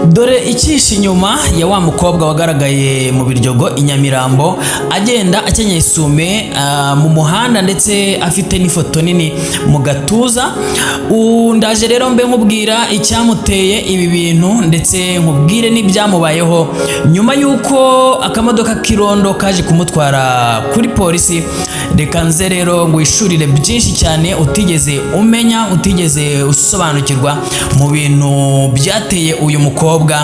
Dore icyishe inyuma ya wa mukobwa wagaragaye mu Biryogo i Nyamirambo agenda akenyeye isume mu muhanda ndetse afite n'ifoto nini mu gatuza. Ndaje rero mbe nkubwira icyamuteye ibi bintu ndetse nkubwire n'ibyamubayeho nyuma y'uko akamodoka k'irondo kaje kumutwara kuri polisi. Reka nze rero ngo ishurire byinshi cyane utigeze umenya, utigeze usobanukirwa mu bintu byateye uyu mukobwa.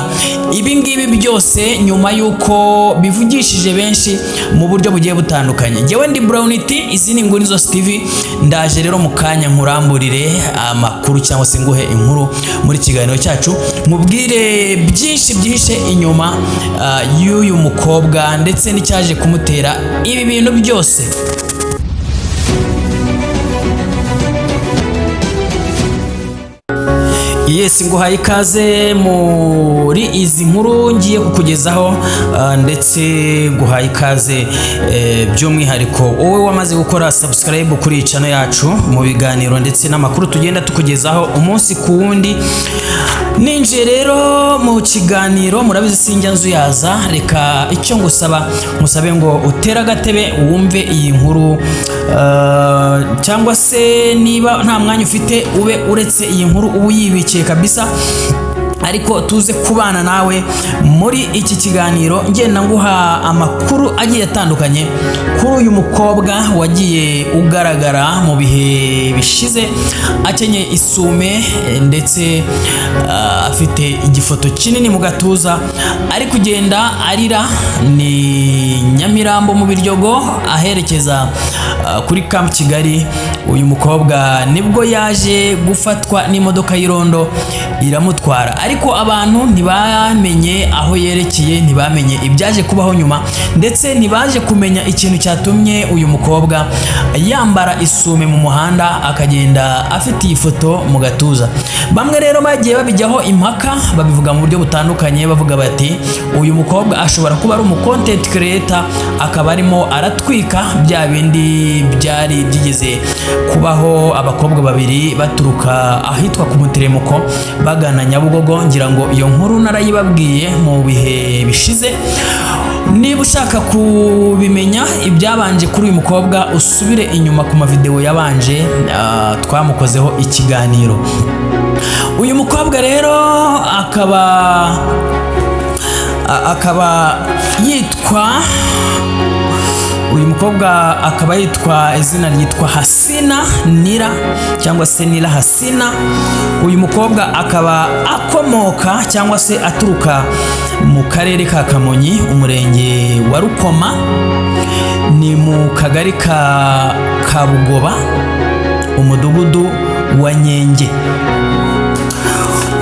Ibi ngibi byose nyuma y'uko bivugishije benshi mu buryo bugiye butandukanye. Jyewe ndi Brown T, izi ni Nguni Zose TV. Ndaje rero mu kanya nkuramburire amakuru cyangwa se nguhe inkuru muri kiganiro cyacu, mubwire byinshi byihishe inyuma y'uyu mukobwa ndetse n'icyaje kumutera ibi bintu byose. Yes, nguhaye ikaze muri izi nkuru ngiye kukugezaho ndetse nguhaye ikaze by'umwihariko wowe wamaze gukora subscribe kuri channel yacu mu biganiro ndetse n'amakuru tugenda tukugezaho umunsi ku wundi. Ninjiye rero mu kiganiro, murabizi sinjya nzuyaza. Reka icyo ngusaba, musabe ngo utera agatebe wumve iyi nkuru, cyangwa se niba nta mwanya ufite ube uretse iyi nkuru ubu yibikiye kabisa, ariko tuze kubana nawe muri iki kiganiro ngenda nguha amakuru agiye atandukanye kuri uyu mukobwa wagiye ugaragara mu bihe bishize akenyeye isume ndetse afite igifoto kinini mu gatuza, ari kugenda arira. Ni Nyamirambo mu Biryogo aherekeza kuri Camp Kigali. Uyu mukobwa nibwo yaje gufatwa n'imodoka y'irondo iramutwara, ariko abantu ntibamenye aho yerekeye, ntibamenye ibyaje kubaho nyuma, ndetse ntibaje kumenya ikintu cyatumye uyu mukobwa yambara isume mu muhanda akagenda afite iyi foto mu gatuza. Bamwe rero bagiye babijyaho impaka, babivuga mu buryo butandukanye, bavuga bati uyu mukobwa ashobora kuba ari content creator, akaba arimo aratwika bya bindi byari byigeze kubaho abakobwa babiri baturuka ahitwa ku Muteremuko bagana Nyabugogo. Ngira ngo iyo nkuru narayibabwiye mu bihe bishize. Niba ushaka kubimenya ibyabanje kuri uyu mukobwa, usubire inyuma ku mavideo yabanje twamukozeho ikiganiro. Uyu mukobwa rero akaba yitwa izina ryitwa Hasina Nira cyangwa se Nira Hasina. Uyu mukobwa akaba akomoka cyangwa se aturuka mu karere ka Kamonyi, umurenge wa Rukoma, ni mu kagari ka Bugoba, umudugudu wa Nyenge.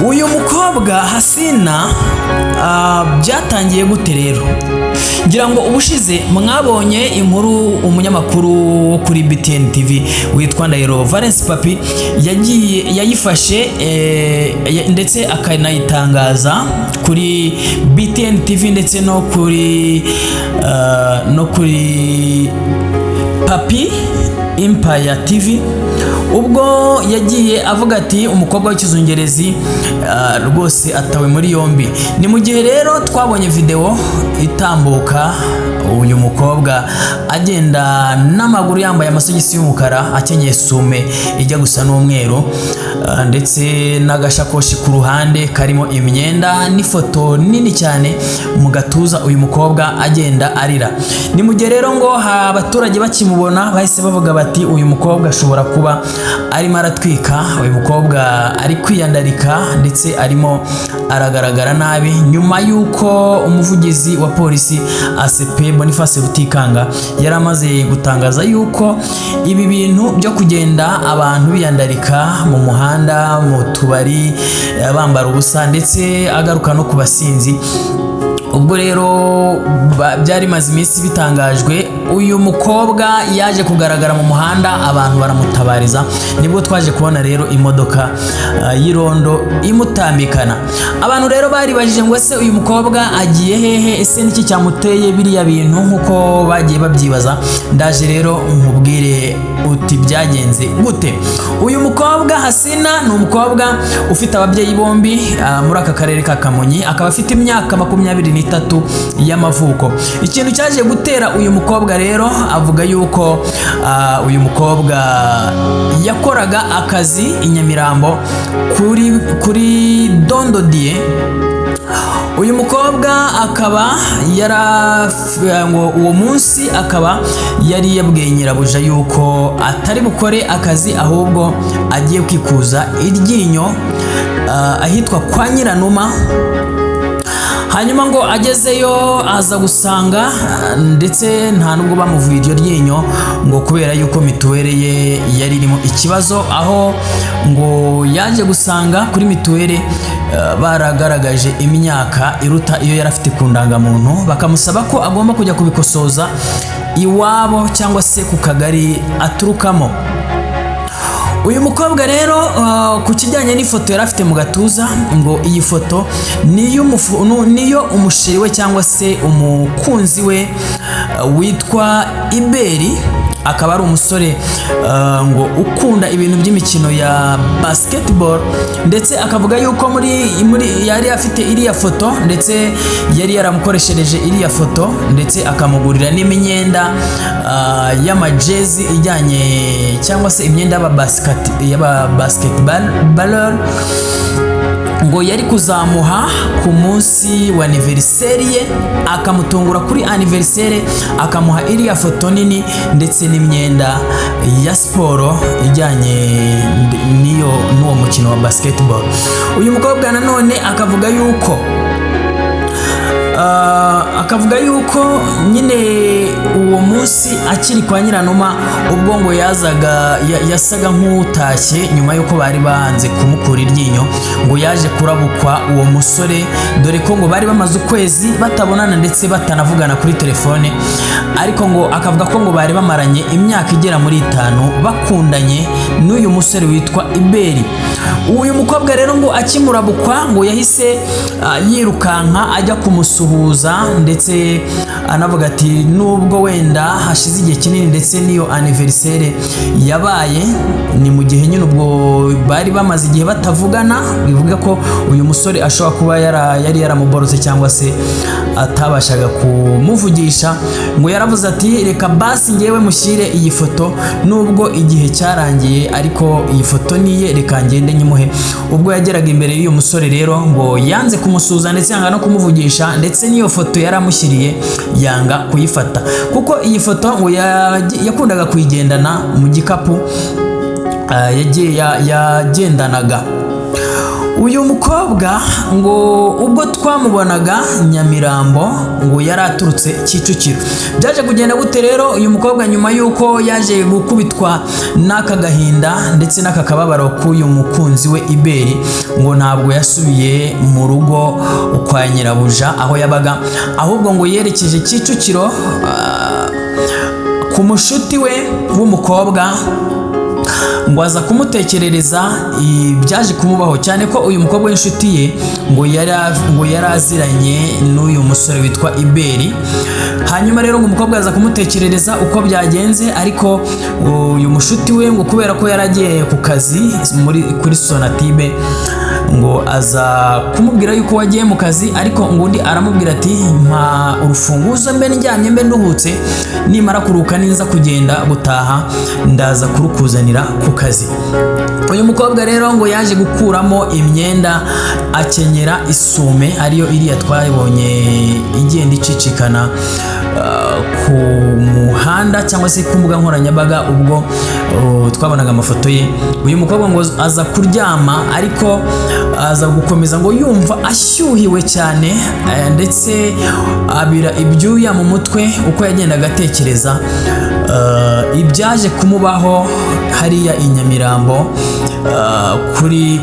Uyu mukobwa Hasina byatangiye gute rero? Ngira ngo ubushize mwabonye inkuru umunyamakuru wo kuri BTN TV witwa Ndahiro Valence Papi yayifashe ndetse akanayitangaza kuri BTN TV ndetse no kuri Papi Empire TV. Ubwo yagiye avuga ati umukobwa w'ikizungerezi rwose atawe muri yombi. Ni mu gihe rero twabonye video itambuka uyu mukobwa agenda n'amaguru yambaye amasogisi y'umukara akenyeye sume ijya gusa n'umweru ndetse n'agashakoshi ku ruhande karimo imyenda n'ifoto nini cyane mu gatuza. Uyu mukobwa agenda arira. Ni mu gihe rero ngo abaturage bakimubona bahise bavuga bati uyu mukobwa ashobora kuba arimo aratwika, uyu mukobwa ari kwiyandarika ndetse arimo aragaragara nabi, nyuma y'uko umuvugizi wa polisi ACP Boniface Rutikanga yari amaze gutangaza y'uko ibi bintu byo kugenda abantu biyandarika mu muhanda, mu tubari, bambara ubusa ndetse agaruka no ku basinzi. Ubwo rero byari maze iminsi bitangajwe uyu mukobwa yaje kugaragara mu muhanda, abantu baramutabariza, nibwo twaje kubona rero imodoka y'irondo imutambikana. Abantu rero baribajije ngo ese uyu mukobwa agiye hehe, ese niki cyamuteye biriya bintu nkuko bagiye babyibaza. Ndaje rero nkubwire uti byagenze gute. Uyu mukobwa Hasina ni umukobwa ufite ababyeyi bombi muri aka karere ka Kamonyi, akaba afite imyaka 23 y'amavuko. Ikintu cyaje gutera uyu mukobwa rero, avuga yuko uyu mukobwa yakoraga akazi i Nyamirambo kuri Dondodie. Uyu mukobwa akaba ngo uwo munsi akaba yari yabwiye nyirabuja yuko atari bukore akazi, ahubwo agiye kwikuza iryinyo ahitwa kwa Nyiranuma. Hanyuma ngo agezeyo aza gusanga ndetse nta nubwo bamuvuye iryo ryinyo, ngo kubera yuko mituweli ye yari irimo ikibazo, aho ngo yaje gusanga kuri mituweli baragaragaje imyaka iruta iyo yari afite ku ndangamuntu, bakamusaba ko agomba kujya kubikosoza iwabo cyangwa se ku kagari aturukamo. Uyu mukobwa rero ku kijyanye n'ifoto yari afite mu gatuza, ngo iyi foto niyo umushiri we cyangwa se umukunzi we witwa Iberi, akaba ari umusore ngo ukunda ibintu by'imikino ya basketball, ndetse akavuga yuko muri yari afite iriya foto, ndetse yari yaramukoreshereje iriya foto, ndetse akamugurira n'imyenda y'amajezi ijyanye cyangwa se imyenda y'aba basketball, ngo yari kuzamuha ku munsi wa anniversaire ye, akamutungura kuri anniversaire, akamuha iriya foto nini ndetse n'imyenda ya siporo ijyanye n'uwo mukino wa basketball. Uyu mukobwa nanone akavuga yuko nyine uwo munsi akiri kwa Nyiranuma, ubwo ngo yasaga nk'utashye nyuma yuko bari banze kumukura iryinyo, ngo yaje kurabukwa uwo musore, dore ko ngo bari bamaze ukwezi batabonana ndetse batanavugana kuri telefone, ariko ngo akavuga ko ngo bari bamaranye imyaka igera muri 5 bakundanye n'uyu musore witwa Iberi. Uyu mukobwa rero ngo akimurabukwa, ngo yahise yirukanka ajya kumusuhuza, ndetse anavuga ati nubwo wenda hashize igihe kinini ndetse niyo anniversaire yabaye, ni mu gihe nyine ubwo bari bamaze igihe batavugana, bivuga ko uyu musore ashobora kuba yari yaramuborotse cyangwa se atabashaga kumuvugisha. Ngo yaravuze ati reka basi ngewe mushyire iyi foto, nubwo igihe cyarangiye ariko iyi foto niye, reka ngende nyimuhe. Ubwo yageraga imbere y'uyu musore rero, ngo yanze kumusuza ndetse yanga no kumuvugisha, ndetse n'iyo foto yaramushyiriye yanga kuyifata, kuko iyi foto ngo yakundaga kuyigendana mu gikapu yagendanaga. Uyu mukobwa ngo ubwo twamubonaga Nyamirambo, ngo yari aturutse Kicukiro. Byaje kugenda gute rero? Uyu mukobwa nyuma yuko yaje gukubitwa n'aka gahinda ndetse n'aka kababaro k'uyu mukunzi we Iberi, ngo ntabwo yasubiye mu rugo kwa nyirabuja aho yabaga, ahubwo ngo yerekeje Kicukiro ku mushuti we w'umukobwa, ngo aza kumutekerereza ibyaje kumubaho, cyane ko uyu mukobwa w'inshuti ye ngo yari aziranye n'uyu musore witwa Iberi. Hanyuma rero ngo umukobwa aza kumutekerereza uko byagenze, ariko uyu mushuti we ngo kubera ko yaragiye ku kazi kuri Sonatube, ngo aza kumubwira yuko wagiye mu kazi, ariko ngo undi aramubwira ati mpa urufunguzo mbe njyanye mbe nduhutse, nimara kuruka ninza kugenda gutaha ndaza kurukuzanira ku kazi. Uyu mukobwa rero ngo yaje gukuramo imyenda akenyera isume, ariyo iriya twabonye igenda icicikana ku muhanda cyangwa se ku mbuga nkoranyambaga, ubwo twabonaga amafoto ye. Uyu mukobwa ngo aza kuryama, ariko aza gukomeza ngo yumva ashyuhiwe cyane, ndetse abira ibyuya mu mutwe uko yagendaga atekereza ibyaje kumubaho hariya i Nyamirambo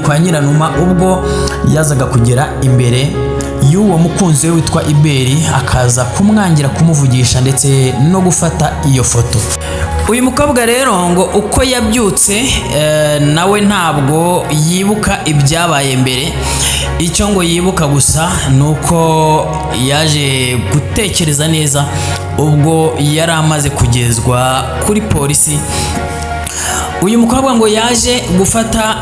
kwa Nyiranuma, ubwo yazaga kugera imbere y'uwo mukunzi we witwa Iberi, akaza kumwangira kumuvugisha ndetse no gufata iyo foto. Uyu mukobwa rero ngo uko yabyutse nawe ntabwo yibuka ibyabaye mbere, icyo ngo yibuka gusa nuko yaje gutekereza neza ubwo yari amaze kugezwa kuri polisi. Uyu mukobwa ngo yaje gufata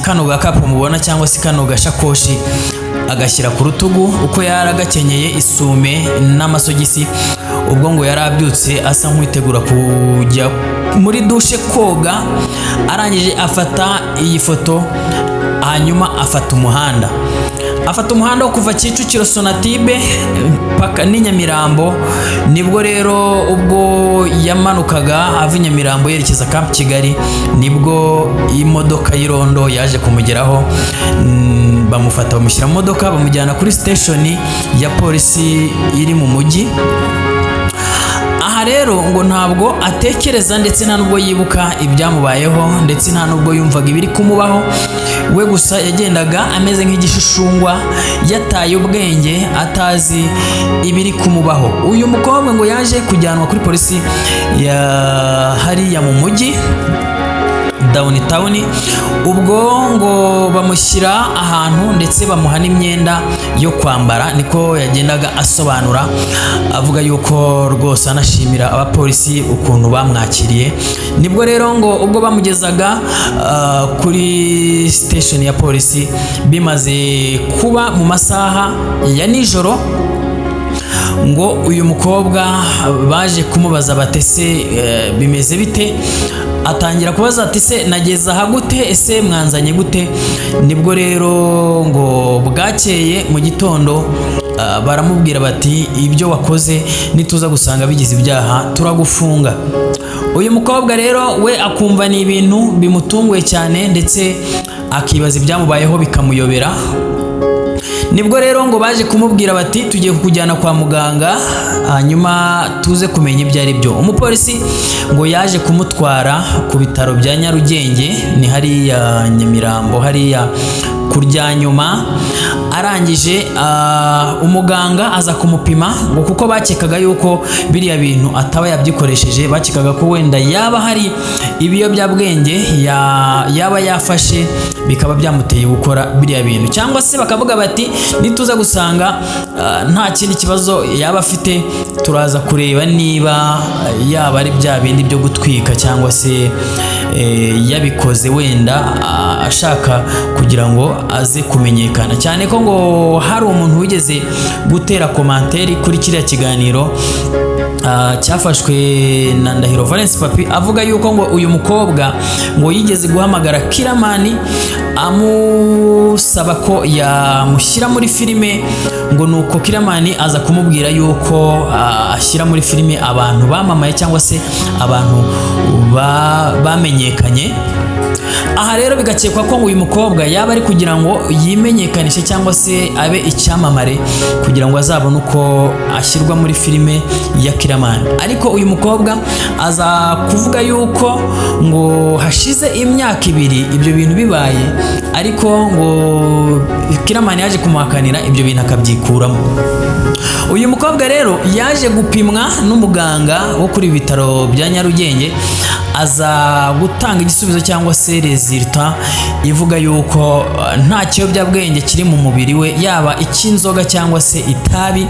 kano gakapu mubona cyangwa se kano gashakoshi agashyira ku rutugu, uko yaragakenyeye isume n'amasogisi. Ubwo ngo yarabyutse asa nk'witegura kujya muri dushe koga, arangije afata iyi foto, hanyuma afata umuhanda wo kuva Kicukiro Sonatube paka n'Inyamirambo. Nibwo rero ubwo yamanukaga ava Inyamirambo yerekeza Camp Kigali, nibwo imodoka y'irondo yaje kumugeraho, bamufata bamushyira mu modoka bamujyana kuri station ya polisi iri mu mujyi. Aha rero ngo ntabwo atekereza ndetse nta nubwo yibuka ibyamubayeho, ndetse nta nubwo yumvaga ibiri kumubaho. We gusa yagendaga ameze nk'igishishungwa, yataye ubwenge, atazi ibiri kumubaho. Uyu mukobwa ngo yaje kujyanwa kuri polisi ya hariya mu mujyi downtown. Ubwo ngo bamushyira ahantu ndetse bamuha n'imyenda yo kwambara, niko yagendaga asobanura, avuga yuko rwose anashimira abapolisi ukuntu bamwakiriye. Nibwo rero ngo ubwo bamugezaga kuri station ya polisi, bimaze kuba mu masaha ya nijoro, ngo uyu mukobwa baje kumubaza batese bimeze bite, atangira kubaza ati se nageze aha gute, ese mwanzanye gute. Nibwo rero ngo bwakeye mu gitondo baramubwira bati ibyo wakoze nituza gusanga bigize ibyaha turagufunga. Uyu mukobwa rero we akumva ni ibintu bimutunguye cyane, ndetse akibaza ibyamubayeho bikamuyobera. Nibwo rero ngo baje kumubwira bati tugiye kukujyana kwa muganga, hanyuma tuze kumenya ibyo ari byo. Umupolisi ngo yaje kumutwara ku bitaro bya Nyarugenge, ni hariya Nyamirambo, hariya kurya nyuma. Arangije umuganga aza kumupima, ngo kuko bakekaga yuko biriya bintu ataba yabyikoresheje, bakekaga ko wenda yaba hari ibiyobyabwenge yaba yafashe bikaba byamuteye gukora biriya bintu, cyangwa se bakavuga bati nituza gusanga nta kindi kibazo yaba afite, turaza kureba niba yaba ari bya bindi byo gutwika, cyangwa se yabikoze wenda ashaka kugira ngo aze kumenyekana. Cyane ko ngo hari umuntu wigeze gutera komanteri kuri kiriya kiganiro cyafashwe na Ndahiro Valence Papi, avuga yuko ngo uyu mukobwa ngo yigeze guhamagara Kiramani amusaba ko yamushyira muri filime, ngo nuko Kiramani aza kumubwira yuko ashyira muri filime abantu bamamaye cyangwa se abantu bamenyekanye. Aha rero bigakekwa ko uyu mukobwa yaba ari kugira ngo yimenyekanishe cyangwa se abe icyamamare, kugira ngo azabone uko ashyirwa muri filime ya Kiramani. Ariko uyu mukobwa aza kuvuga yuko ngo hashize imyaka 2 ibyo bintu bibaye, ariko ngo Kiramani yaje kumuhakanira ibyo bintu akabyikuramo. Uyu mukobwa rero yaje gupimwa n'umuganga wo kuri bitaro bya Nyarugenge, aza gutanga igisubizo cyangwa se resulta ivuga yuko nta kiyobyabwenge kiri mu mubiri we, yaba icy'inzoga cyangwa se itabi.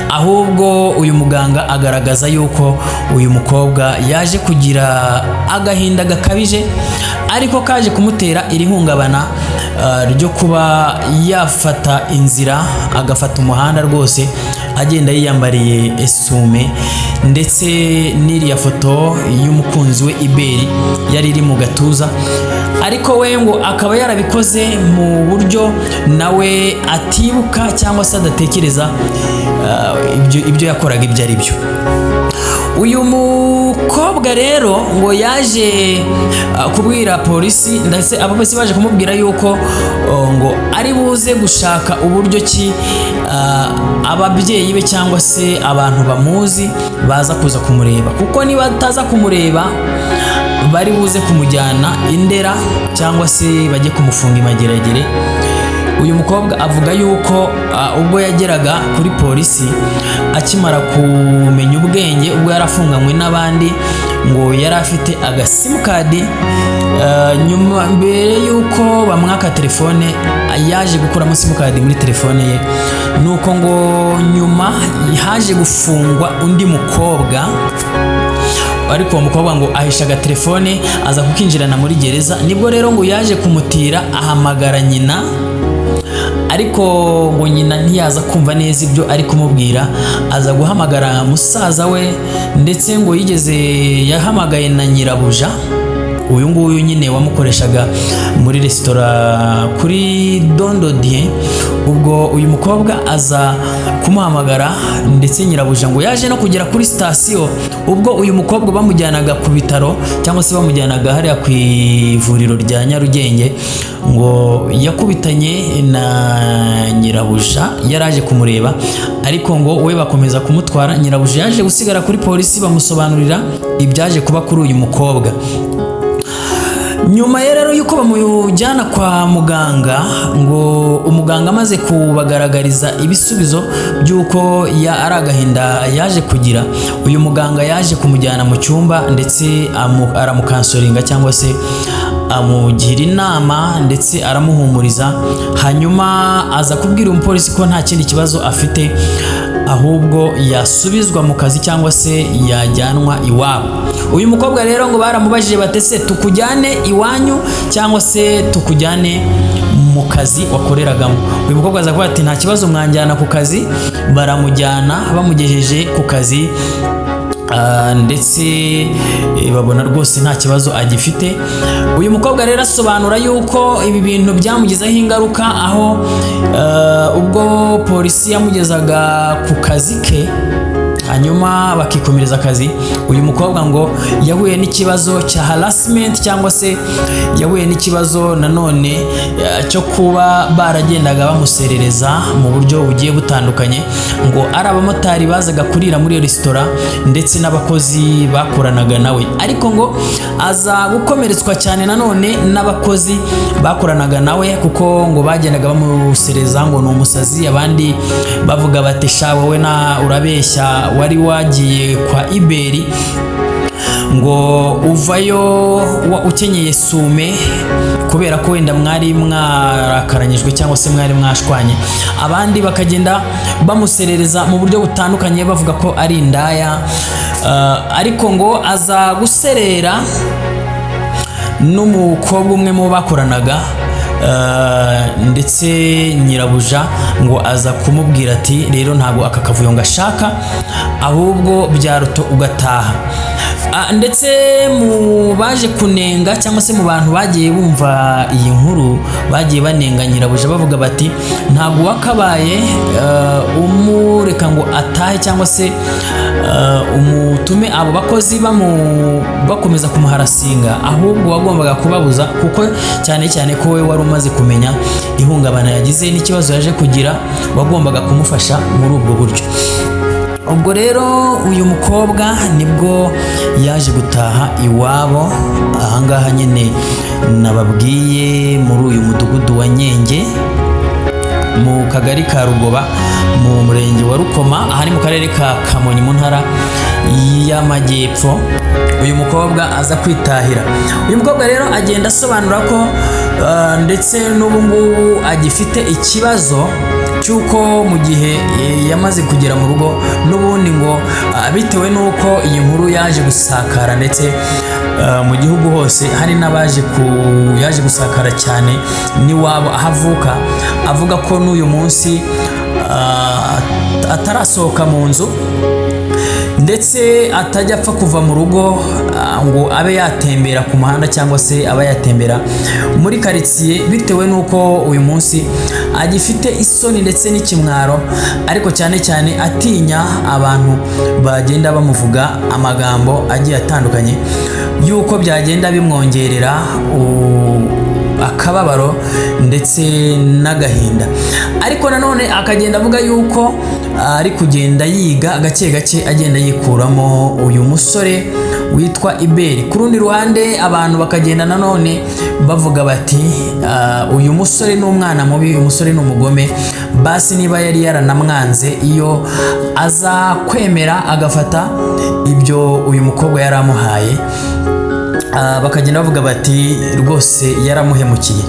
Ahubwo uyu muganga agaragaza yuko uyu mukobwa yaje kugira agahinda gakabije, ariko kaje kumutera irihungabana ryo kuba yafata inzira, agafata umuhanda rwose agenda yiyambariye esume, ndetse n'iriya foto y'umukunzi we Iberi yari iri mu gatuza. Ariko we ngo akaba yarabikoze mu buryo nawe atibuka cyangwa se adatekereza ibyo yakoraga ibyo ari byo. Uyu mukobwa rero ngo yaje kubwira polisi, ndetse abapolisi baje kumubwira yuko ngo ari buze gushaka uburyo ki ababyeyi be cyangwa se abantu bamuzi baza kuza kumureba, kuko niba ataza kumureba bari buze kumujyana Indera cyangwa se bajye kumufunga imageragere. uyu mukobwa avuga yuko ubwo yageraga kuri polisi akimara kumenya ubwenge, ubwo yarafunganywe n'abandi, ngo yari afite agasimukadi. Nyuma mbere yuko bamwaka telefone yaje gukuramo simukadi muri telefone ye, nuko ngo nyuma haje gufungwa undi mukobwa, ariko uwo mukobwa ngo ahishaga telefone aza kukinjirana muri gereza. Nibwo rero ngo yaje kumutira, ahamagara nyina, ariko ngo nyina ntiyaza kumva neza ibyo ari kumubwira, aza guhamagara musaza we, ndetse ngo yahamagaye na nyirabuja, uyu nguyu nyine wamukoreshaga muri resitora kuri Dondodie. Ubwo uyu mukobwa aza kumuhamagara, ndetse nyirabuja ngo yaje no kugera kuri sitasiyo. Ubwo uyu mukobwa bamujyanaga ku bitaro cyangwa se bamujyanaga hariya ku ivuriro rya Nyarugenge, ngo yakubitanye na nyirabuja, yaraje kumureba, ariko ngo we bakomeza kumutwara. Nyirabuja yaje gusigara kuri polisi, bamusobanurira ibyaje kuba kuri uyu mukobwa. Nyuma rero yuko bamujyana kwa muganga, ngo umuganga amaze kubagaragariza ibisubizo by'uko ari agahinda yaje kugira, uyu muganga yaje kumujyana mu cyumba, ndetse aramukansoringa cyangwa se amugira inama, ndetse aramuhumuriza. Hanyuma aza kubwira umupolisi ko nta kindi kibazo afite, ahubwo yasubizwa mu kazi cyangwa se yajyanwa iwabo. Uyu mukobwa rero ngo baramubajije batese tukujyane iwanyu cyangwa se tukujyane mu kazi wakoreragamo. Uyu mukobwa aza kuvuga ati nta kibazo, mwanjyana ku kazi. Baramujyana, bamugejeje ku kazi, ndetse babona rwose nta kibazo agifite. Uyu mukobwa rero asobanura yuko ibi bintu byamugizeho ingaruka, aho ubwo polisi yamugezaga ku kazi ke, hanyuma bakikomereza akazi, uyu mukobwa ngo yahuye n'ikibazo cya harassment, cyangwa se yahuye n'ikibazo nanone cyo kuba baragendaga bamuserereza mu buryo bugiye butandukanye, ngo ari abamotari bazaga kurira muri iyo resitora, ndetse n'abakozi bakoranaga nawe. Ariko ngo aza gukomeretswa cyane nanone n'abakozi bakoranaga nawe, kuko ngo bagendaga bamusereza ngo ni umusazi, abandi bavuga bati sha wowe urabeshya, wari wagiye kwa Iberi ngo uvayo ukenyeye sume, kubera ko wenda mwari mwarakaranyijwe cyangwa se mwari mwashwanye. Abandi bakagenda bamuserereza mu buryo butandukanye, bavuga ko ari indaya. Ariko ngo aza guserera n'umukobwa umwe mu bakoranaga, ndetse nyirabuja ngo aza kumubwira ati rero ntabwo aka kavuyo ngashaka, ahubwo byaruto ugataha. Ndetse mu baje kunenga cyangwa se mu bantu bagiye bumva iyi nkuru, bagiye banenga nyirabuja bavuga bati ntabwo wakabaye umureka ngo atahe, cyangwa se umutume abo bakozi bakomeza kumuharasinga, ahubwo wagombaga kubabuza, kuko cyane cyane ko we wari umaze kumenya ihungabana yagize n'ikibazo yaje kugira, wagombaga kumufasha muri ubwo buryo. Ubwo rero uyu mukobwa nibwo yaje gutaha iwabo, ahangaha nyine nababwiye muri uyu mudugudu wa Nyenge, mu kagari ka Rugoba, mu murenge wa Rukoma, ahari mu karere ka Kamonyi mu ntara y'Amajyepfo. Uyu mukobwa aza kwitahira. Uyu mukobwa rero agenda asobanura ko ndetse n'ubu ngubu agifite ikibazo cyuko mu gihe yamaze kugera mu rugo, n'ubundi ngo bitewe n'uko iyi nkuru yaje gusakara, ndetse mu gihugu hose hari yaje gusakara cyane n'iwabo ahavuka, avuga ko n'uyu munsi atarasohoka mu nzu, ndetse atajya apfa kuva mu rugo ngo abe yatembera ku muhanda cyangwa se aba yatembera muri karitsiye, bitewe n'uko uyu munsi agifite isoni ndetse n'ikimwaro, ariko cyane cyane atinya abantu bagenda bamuvuga amagambo agiye atandukanye y'uko byagenda bimwongerera akababaro ndetse n'agahinda. Ariko nanone akagenda avuga yuko ari kugenda yiga gake gake, agenda yikuramo uyu musore witwa Iberi. Ku rundi ruhande abantu bakagenda nanone bavuga bati uyu musore n'umwana mubi, uyu musore n'umugome, basi niba yari yaranamwanze iyo aza kwemera agafata ibyo uyu mukobwa yaramuhaye, bakagenda bavuga bati rwose yaramuhemukiye.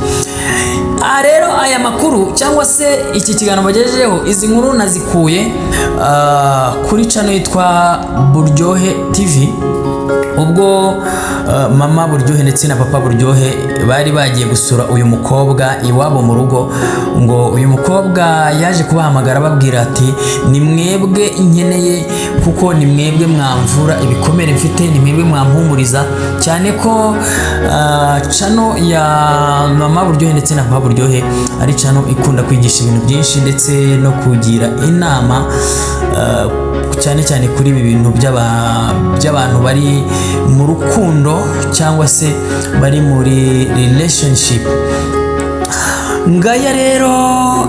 Rero aya makuru cyangwa se iki kiganiro bagejejeho, izi nkuru nazikuye kuri channel yitwa Buryohe TV, ubwo mama Buryohe ndetse na papa Buryohe bari bagiye gusura uyu mukobwa iwabo mu rugo, ngo uyu mukobwa yaje kubahamagara babwira ati ni mwebwe nkeneye kuko ni mwebwe mwamvura ibikomere mfite, ni mwebwe mwampumuriza, cyane ko channel ya mama Buryohe ndetse na papa Buryohe ari channel ikunda kwigisha ibintu byinshi ndetse no kugira inama cyane cyane kuri ibi bintu by'abantu bari mu rukundo cyangwa se bari muri relationship. Ngaya rero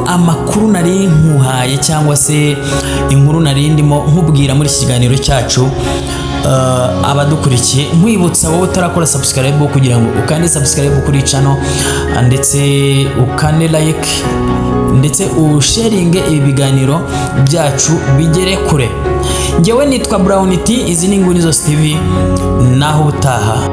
amakuru nari nkuhaye cyangwa se inkuru nari ndimo nkubwira muri iki kiganiro cyacu. Abadukurikiye nkwibutsa wowe utarakora subscribe kugira ngo ukande subscribe kuri channel ndetse ukande like ndetse usharinge ibi biganiro byacu bigere kure. Njyewe nitwa Brown T, izi ni Nguni Zose TV, naho utaha.